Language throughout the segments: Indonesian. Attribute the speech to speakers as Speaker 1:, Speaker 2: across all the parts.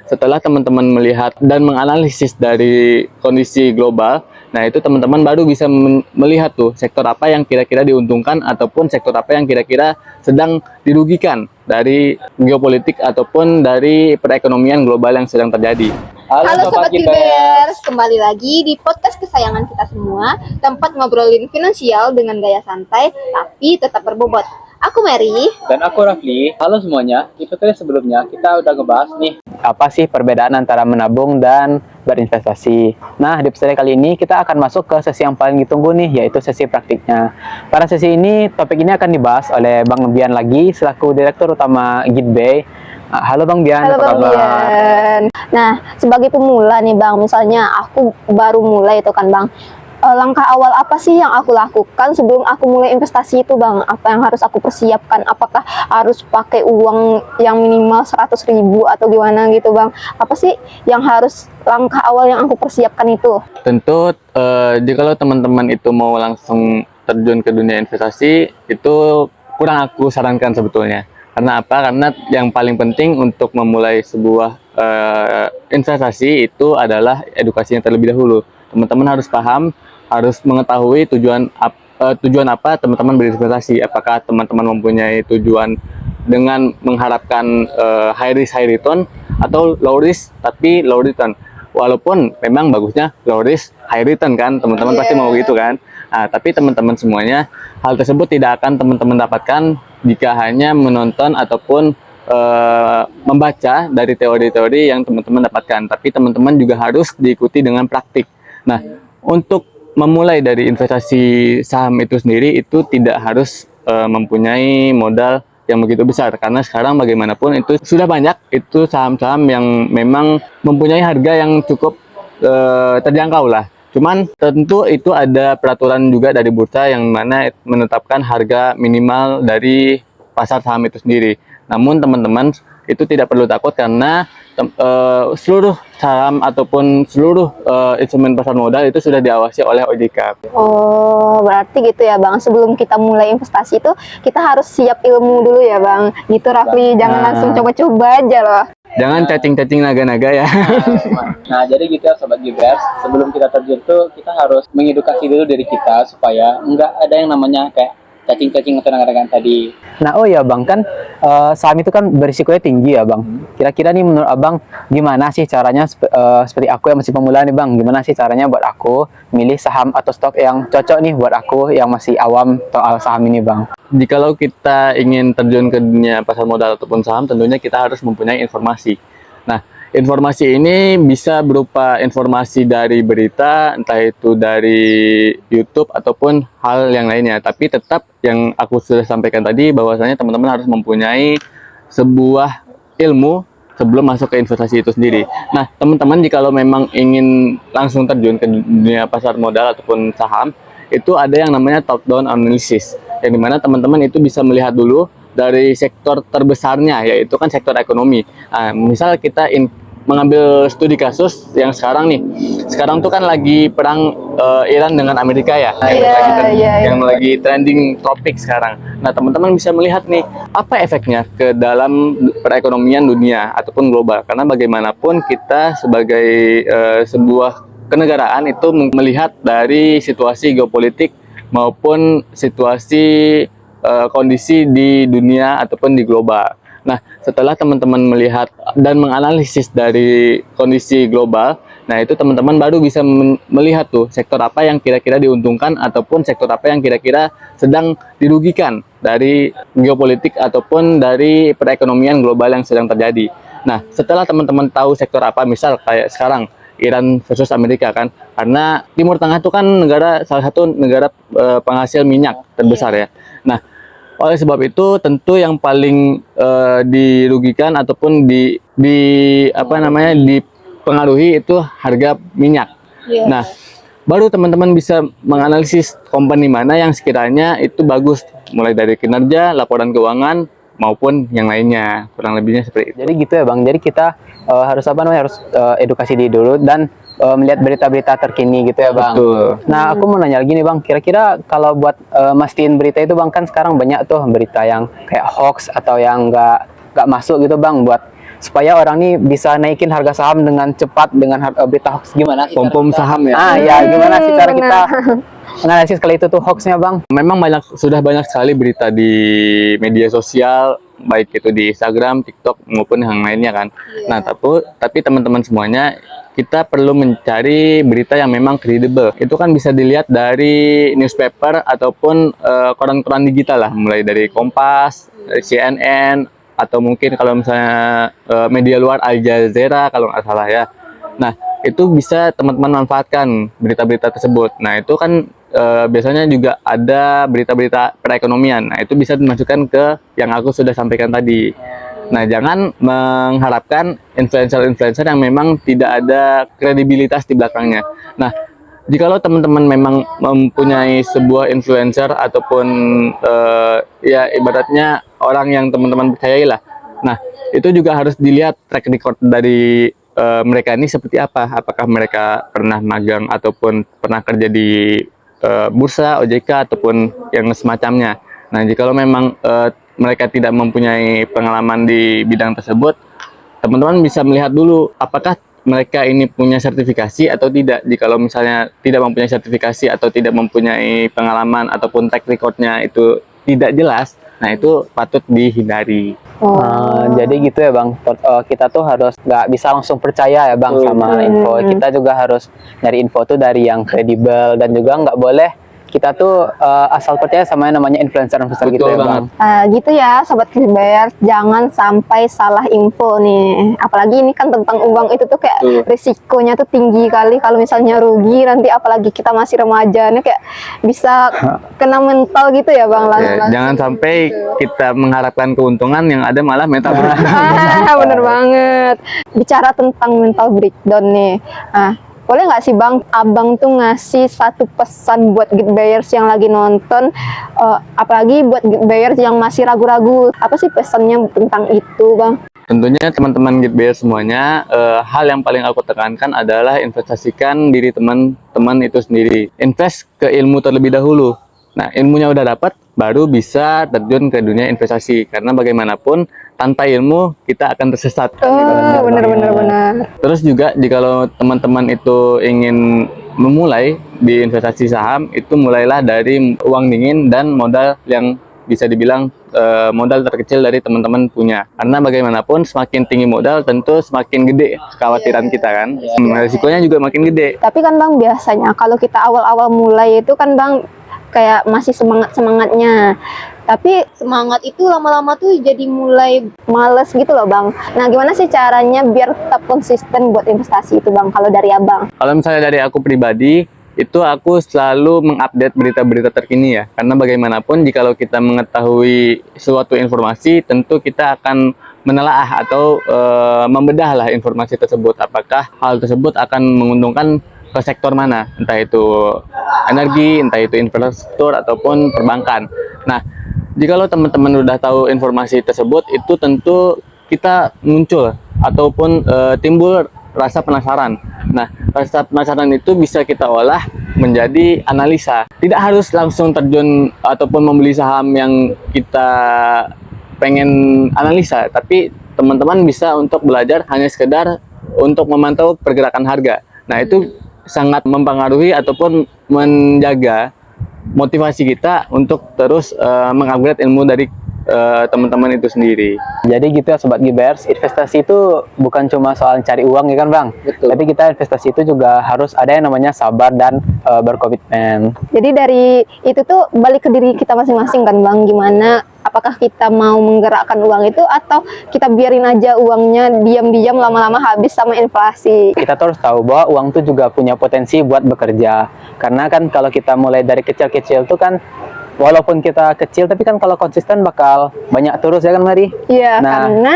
Speaker 1: setelah teman-teman melihat dan menganalisis dari kondisi global, nah itu teman-teman baru bisa melihat tuh sektor apa yang kira-kira diuntungkan ataupun sektor apa yang kira-kira sedang dirugikan dari geopolitik ataupun dari perekonomian global yang sedang terjadi.
Speaker 2: Halo Sobat Gibers, kembali lagi di podcast kesayangan kita semua, tempat ngobrolin finansial dengan gaya santai tapi tetap berbobot. Aku Mary.
Speaker 3: Dan aku Rafli. Halo semuanya, di podcast sebelumnya kita udah ngebahas nih apa sih perbedaan antara menabung dan berinvestasi. Nah, di episode kali ini kita akan masuk ke sesi yang paling ditunggu nih, yaitu sesi praktiknya. Pada sesi ini, topik ini akan dibahas oleh Bang Bian lagi, selaku Direktur Utama Gitbay. Halo Bang Bian,
Speaker 2: Halo
Speaker 3: apa
Speaker 2: Bang
Speaker 3: kabar?
Speaker 2: Bian. Nah, sebagai pemula nih Bang, misalnya aku baru mulai itu kan Bang, langkah awal apa sih yang aku lakukan sebelum aku mulai investasi itu Bang? Apa yang harus aku persiapkan? Apakah harus pakai uang yang minimal 100.000 atau gimana gitu Bang? Apa sih yang harus langkah awal yang aku persiapkan itu?
Speaker 1: Tentu jika teman-teman itu mau langsung terjun ke dunia investasi, itu kurang aku sarankan sebetulnya. Karena apa? Karena yang paling penting untuk memulai sebuah investasi itu adalah edukasinya terlebih dahulu. Teman-teman harus paham, harus mengetahui tujuan apa teman-teman berinvestasi. Apakah teman-teman mempunyai tujuan dengan mengharapkan high risk high return atau low risk tapi low return. Walaupun memang bagusnya low risk high return kan, teman-teman pasti mau gitu kan. Nah, tapi teman-teman semuanya, hal tersebut tidak akan teman-teman dapatkan jika hanya menonton ataupun membaca dari teori-teori yang teman-teman dapatkan. Tapi teman-teman juga harus diikuti dengan praktik. Nah, untuk memulai dari investasi saham itu sendiri, itu tidak harus mempunyai modal yang begitu besar, karena sekarang bagaimanapun itu sudah banyak itu saham-saham yang memang mempunyai harga yang cukup terjangkau lah. Cuman tentu itu ada peraturan juga dari bursa yang mana menetapkan harga minimal dari pasar saham itu sendiri. Namun teman-teman itu tidak perlu takut karena seluruh saham ataupun seluruh instrumen pasar modal itu sudah diawasi oleh OJK.
Speaker 2: Oh, berarti gitu ya Bang. Sebelum kita mulai investasi itu kita harus siap ilmu dulu ya Bang. Gitu Rafli, jangan langsung coba-coba aja loh.
Speaker 1: Jangan chatting-chatting naga-naga ya.
Speaker 3: Nah, jadi gitu ya Sobat Gibers, sebelum kita terjun tuh kita harus mengedukasi dulu diri kita supaya nggak ada yang namanya kayak cacing-cacing atau naga-naga tadi.
Speaker 4: Nah, oh ya Bang, kan saham itu kan berisikonya tinggi ya Bang. Kira-kira nih menurut Abang gimana sih caranya seperti aku yang masih pemula nih Bang, gimana sih caranya buat aku milih saham atau stok yang cocok nih buat aku yang masih awam soal saham ini Bang?
Speaker 1: Jikalau kita ingin terjun ke dunia pasar modal ataupun saham, tentunya kita harus mempunyai informasi. Nah, informasi ini bisa berupa informasi dari berita, entah itu dari YouTube ataupun hal yang lainnya. Tapi tetap yang aku sudah sampaikan tadi, bahwasanya teman-teman harus mempunyai sebuah ilmu sebelum masuk ke investasi itu sendiri. Nah, teman-teman jikalau memang ingin langsung terjun ke dunia pasar modal ataupun saham, itu ada yang namanya top-down analysis, yang dimana teman-teman itu bisa melihat dulu dari sektor terbesarnya, yaitu kan sektor ekonomi. Nah, misal kita mengambil studi kasus yang sekarang tuh kan lagi perang Iran dengan Amerika ya, yang lagi trending topik sekarang. Nah, teman-teman bisa melihat nih apa efeknya ke dalam perekonomian dunia ataupun global, karena bagaimanapun kita sebagai sebuah kenegaraan itu melihat dari situasi geopolitik maupun situasi kondisi di dunia ataupun di global. Nah, setelah teman-teman melihat dan menganalisis dari kondisi global, nah itu teman-teman baru bisa melihat tuh sektor apa yang kira-kira diuntungkan ataupun sektor apa yang kira-kira sedang dirugikan dari geopolitik ataupun dari perekonomian global yang sedang terjadi. Nah, setelah teman-teman tahu sektor apa, misal kayak sekarang Iran versus Amerika kan, karena Timur Tengah itu kan salah satu negara penghasil minyak terbesar ya. Nah, oleh sebab itu tentu yang paling dirugikan ataupun dipengaruhi itu harga minyak. Nah, baru teman-teman bisa menganalisis company mana yang sekiranya itu bagus, mulai dari kinerja, laporan keuangan maupun yang lainnya, kurang lebihnya seperti itu.
Speaker 4: Jadi gitu ya Bang. Jadi kita harus edukasi diri dulu dan melihat berita-berita terkini gitu ya Bang.
Speaker 1: Betul.
Speaker 4: Nah, aku mau nanya lagi nih Bang, kira-kira kalau buat mastiin berita itu Bang, kan sekarang banyak tuh berita yang kayak hoax atau yang nggak masuk gitu Bang buat supaya orang nih bisa naikin harga saham dengan cepat dengan berita hoax. Gimana sih
Speaker 1: Pom-pom saham ya.
Speaker 4: ya gimana sih cara kita
Speaker 2: Benar.
Speaker 4: menganalisis kalau itu tuh hoaxnya bang?
Speaker 1: Memang sudah banyak sekali berita di media sosial, baik itu di Instagram, TikTok maupun yang lainnya kan. Nah, tapi teman-teman semuanya, kita perlu mencari berita yang memang kredibel. Itu kan bisa dilihat dari newspaper ataupun koran-koran digital lah, mulai dari Kompas, dari CNN, atau mungkin kalau misalnya media luar Al Jazeera kalau nggak salah ya. Nah, itu bisa teman-teman manfaatkan berita-berita tersebut. Nah, itu kan biasanya juga ada berita-berita perekonomian. Nah, itu bisa dimasukkan ke yang aku sudah sampaikan tadi. Nah, jangan mengharapkan influencer-influencer yang memang tidak ada kredibilitas di belakangnya. Nah, jikalau teman-teman memang mempunyai sebuah influencer ataupun ya ibaratnya orang yang teman-teman percayai lah. Nah, itu juga harus dilihat track record dari mereka ini seperti apa. Apakah mereka pernah magang ataupun pernah kerja di bursa, OJK ataupun yang semacamnya. Nah, jikalau memang mereka tidak mempunyai pengalaman di bidang tersebut, teman-teman bisa melihat dulu apakah mereka ini punya sertifikasi atau tidak. Jikalau misalnya tidak mempunyai sertifikasi atau tidak mempunyai pengalaman ataupun track recordnya itu tidak jelas, nah itu patut dihindari.
Speaker 4: Jadi gitu ya bang, kita tuh harus nggak bisa langsung percaya ya bang sama info. Kita juga harus nyari info tuh dari yang kredibel, dan juga nggak boleh kita tuh asal percaya sama yang namanya influencer-influencer gitu ya bang.
Speaker 2: Gitu ya Sobat Kredibers, jangan sampai salah info nih. Apalagi ini kan tentang uang, itu tuh kayak risikonya tuh tinggi kali. Kalau misalnya rugi nanti, apalagi kita masih remaja nih, kayak bisa kena mental gitu ya bang.
Speaker 1: Jangan sampai kita mengharapkan keuntungan yang ada malah mental breakdown.
Speaker 2: Bener banget. Bicara tentang mental breakdown nih, boleh nggak sih bang, abang tuh ngasih satu pesan buat Gitbayers yang lagi nonton, apalagi buat Gitbayers yang masih ragu-ragu, apa sih pesannya tentang itu bang?
Speaker 1: Tentunya teman-teman Gitbayers semuanya, hal yang paling aku tekankan adalah investasikan diri teman-teman itu sendiri. Invest ke ilmu terlebih dahulu. Nah, ilmunya udah dapat, baru bisa terjun ke dunia investasi. Karena bagaimanapun, tanpa ilmu kita akan tersesat.
Speaker 2: Benar.
Speaker 1: Terus juga jikalau teman-teman itu ingin memulai di investasi saham, itu mulailah dari uang dingin dan modal yang bisa dibilang modal terkecil dari teman-teman punya. Karena bagaimanapun semakin tinggi modal, tentu semakin gede kekhawatiran kita kan. Risikonya juga makin gede.
Speaker 2: Tapi kan bang, biasanya kalau kita awal-awal mulai itu kan bang, kayak masih semangatnya, tapi semangat itu lama-lama tuh jadi mulai males gitu loh bang. Nah, gimana sih caranya biar tetap konsisten buat investasi itu bang, kalau dari abang?
Speaker 1: Kalau misalnya dari aku pribadi, itu aku selalu mengupdate berita-berita terkini ya. Karena bagaimanapun jikalau kita mengetahui suatu informasi, tentu kita akan menelaah atau membedah lah informasi tersebut. Apakah hal tersebut akan menguntungkan ke sektor mana, entah itu energi, entah itu infrastruktur ataupun perbankan. Nah, jikalau teman-teman udah tahu informasi tersebut, itu tentu kita muncul ataupun timbul rasa penasaran. Nah, rasa penasaran itu bisa kita olah menjadi analisa. Tidak harus langsung terjun ataupun membeli saham yang kita pengen analisa, tapi teman-teman bisa untuk belajar hanya sekedar untuk memantau pergerakan harga. Nah, itu sangat mempengaruhi ataupun menjaga motivasi kita untuk terus mengupgrade ilmu dari teman-teman itu sendiri.
Speaker 4: Jadi gitu ya Sobat Gitbayers, investasi itu bukan cuma soal cari uang ya kan bang?
Speaker 3: Betul.
Speaker 4: Tapi kita investasi itu juga harus ada yang namanya sabar dan berkomitmen.
Speaker 2: Jadi dari itu tuh balik ke diri kita masing-masing kan bang, gimana, apakah kita mau menggerakkan uang itu atau kita biarin aja uangnya diam-diam lama-lama habis sama inflasi.
Speaker 4: Kita tuh harus tahu bahwa uang tuh juga punya potensi buat bekerja. Karena kan kalau kita mulai dari kecil-kecil tuh kan, walaupun kita kecil tapi kan kalau konsisten bakal banyak terus ya kan Mari?
Speaker 2: Iya,
Speaker 4: Nah,
Speaker 2: karena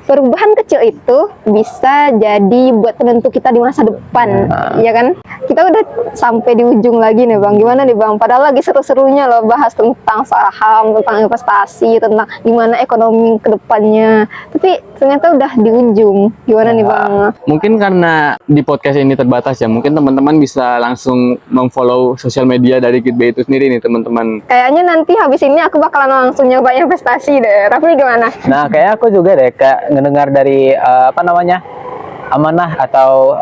Speaker 2: perubahan kecil itu bisa jadi buat penentu kita di masa depan, ya kan? Kita udah sampai di ujung lagi nih bang, gimana nih bang? Padahal lagi seru-serunya loh bahas tentang saham, tentang investasi, tentang gimana ekonomi ke depannya. Tapi ternyata udah di ujung, gimana nih bang?
Speaker 1: Mungkin karena di podcast ini terbatas ya, mungkin teman-teman bisa langsung memfollow sosial media dari Gitbay itu sendiri nih teman-teman.
Speaker 2: Kayaknya nanti habis ini aku bakalan langsung nyoba investasi deh. Rafli gimana?
Speaker 4: nah kayak aku juga deh, kayak ngedengar dari apa namanya, amanah atau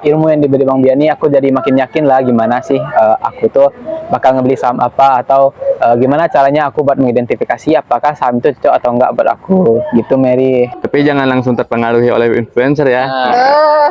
Speaker 4: ilmu yang diberi Bang Biani, aku jadi makin yakin lah gimana sih aku tuh bakal ngebeli saham apa, atau gimana caranya aku buat mengidentifikasi apakah saham itu cocok atau enggak buat aku gitu, Mary.
Speaker 1: Tapi jangan langsung terpengaruhi oleh influencer ya.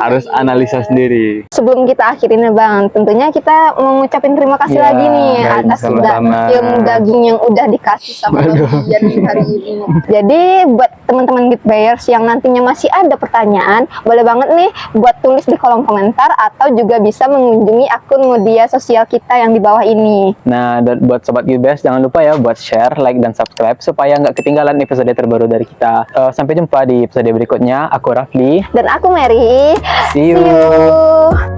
Speaker 1: Harus analisa sendiri.
Speaker 2: Sebelum kita akhirin ya Bang, tentunya kita mengucapin terima kasih
Speaker 4: Ya,
Speaker 2: lagi nih
Speaker 1: baik,
Speaker 2: atas
Speaker 1: sama-sama.
Speaker 2: ilmu daging yang udah dikasih sama Bang Bian hari ini. Jadi buat teman-teman Gitbayers yang nantinya masih ada pertanyaan, boleh banget nih buat tulis di kolom komentar atau juga bisa mengunjungi akun media sosial kita yang di bawah ini.
Speaker 4: Nah, dan buat sobat Gibes, jangan lupa ya buat share, like, dan subscribe supaya nggak ketinggalan episode terbaru dari kita. Sampai jumpa di episode berikutnya. Aku Rafli.
Speaker 2: Dan aku Mary.
Speaker 4: See you.
Speaker 2: See you.